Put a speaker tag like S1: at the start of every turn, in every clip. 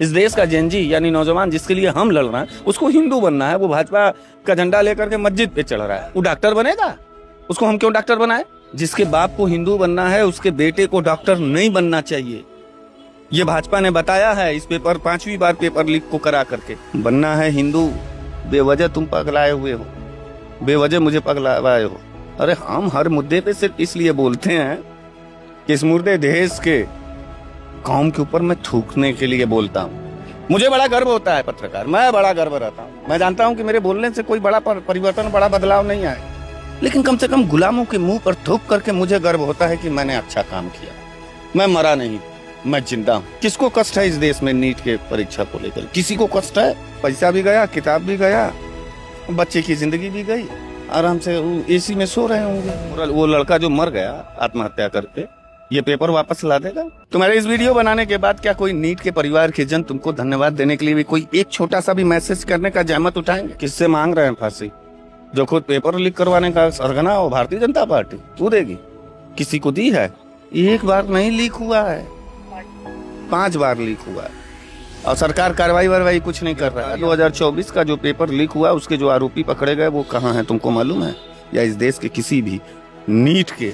S1: इस देश का जेनजी यानी नौजवान जिसके लिए हम लड़ रहे हैं उसको हिंदू बनना है, वो भाजपा का झंडा लेकर के मस्जिद पे चढ़ रहा है, वो डॉक्टर बनेगा? उसको हम क्यों डॉक्टर बनाए? जिसके बाप को हिंदू बनना है उसके बेटे को डॉक्टर नहीं बनना चाहिए। ये भाजपा ने बताया है इस पेपर 5वीं बार पेपर लीक को करा करके। बनना है हिंदू, बेवजह तुम पगलाए हुए हो, बेवजह मुझे पगलाए हो। अरे हम हर मुद्दे पे सिर्फ इसलिए बोलते हैं कि इस मुर्दे देश के कौम के ऊपर मैं थूकने के लिए बोलता हूँ। मुझे बड़ा गर्व होता है पत्रकार, मैं बड़ा गर्व रहता हूँ। मैं जानता हूँ कि मेरे बोलने से कोई बड़ा परिवर्तन, बड़ा बदलाव नहीं आए, लेकिन कम से कम गुलामों के मुंह पर थूक करके मुझे गर्व होता है कि मैंने अच्छा काम किया। मैं मरा नहीं, मैं जिंदा हूँ। किसको कष्ट है इस देश में नीट के परीक्षा को लेकर? किसी को कष्ट है? पैसा भी गया, किताब भी गया, बच्चे की जिंदगी भी गई, आराम से एसी में सो रहे होंगे। वो लड़का जो मर गया आत्महत्या करके, ये पेपर वापस ला देगा? तुम्हारे इस वीडियो बनाने के बाद क्या कोई नीट के परिवार के जन तुमको धन्यवाद देने के लिए भी कोई एक छोटा सा भी मैसेज करने का जहमत उठाएंगे? किससे मांग रहे हैं फांसी? जो खुद पेपर लीक करवाने का सरगना हो भारतीय जनता पार्टी, तू देगी? किसी को दी है? एक बार नहीं लीक हुआ है, 5 बार लीक हुआ है और सरकार कार्रवाई कुछ नहीं कर रहा है। 2024 का जो पेपर लीक हुआ उसके जो आरोपी पकड़े गए वो कहाँ हैं तुमको मालूम है? या इस देश के किसी भी नीट के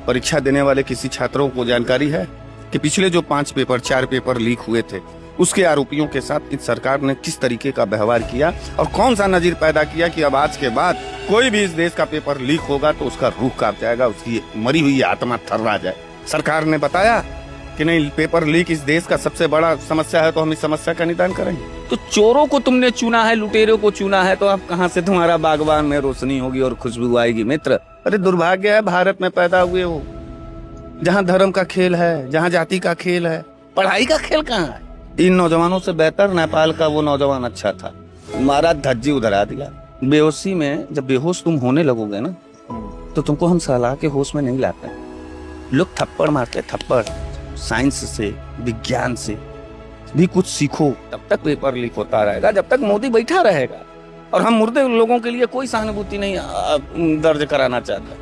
S1: परीक्षा देने वाले किसी छात्रों को जानकारी है कि पिछले जो 4 पेपर लीक हुए थे उसके आरोपियों के साथ इस सरकार ने किस तरीके का व्यवहार किया और कौन सा नजीर पैदा किया कि अब आज के बाद कोई भी इस देश का पेपर लीक होगा तो उसका रूह कांप जाएगा, उसकी मरी हुई आत्मा थर्रा जाए। सरकार ने बताया कि नहीं, पेपर लीक इस देश का सबसे बड़ा समस्या है तो हम इस समस्या का निदान करेंगे। तो चोरों को तुमने चुना है, लुटेरों को चुना है, तो अब कहाँ से तुम्हारा बागवान में रोशनी होगी और खुशबू आएगी मित्र? अरे दुर्भाग्य है भारत में पैदा हुए हो, जहाँ धर्म का खेल है, जहाँ जाति का खेल है, पढ़ाई का खेल कहाँ है? इन नौजवानों से बेहतर नेपाल का वो नौजवान अच्छा था, मारा धज्जी उधरा दिया। बेहोशी में जब बेहोश तुम होने लगोगे ना तो तुमको हम सहला के होश में नहीं लाते। लोग थप्पड़ मारते, थप्पड़। साइंस से, विज्ञान से भी कुछ सीखो, तब तक पेपर लीक होता रहेगा जब तक मोदी बैठा रहेगा। और हम मुर्दे लोगों के लिए कोई सहानुभूति नहीं दर्ज कराना चाहते।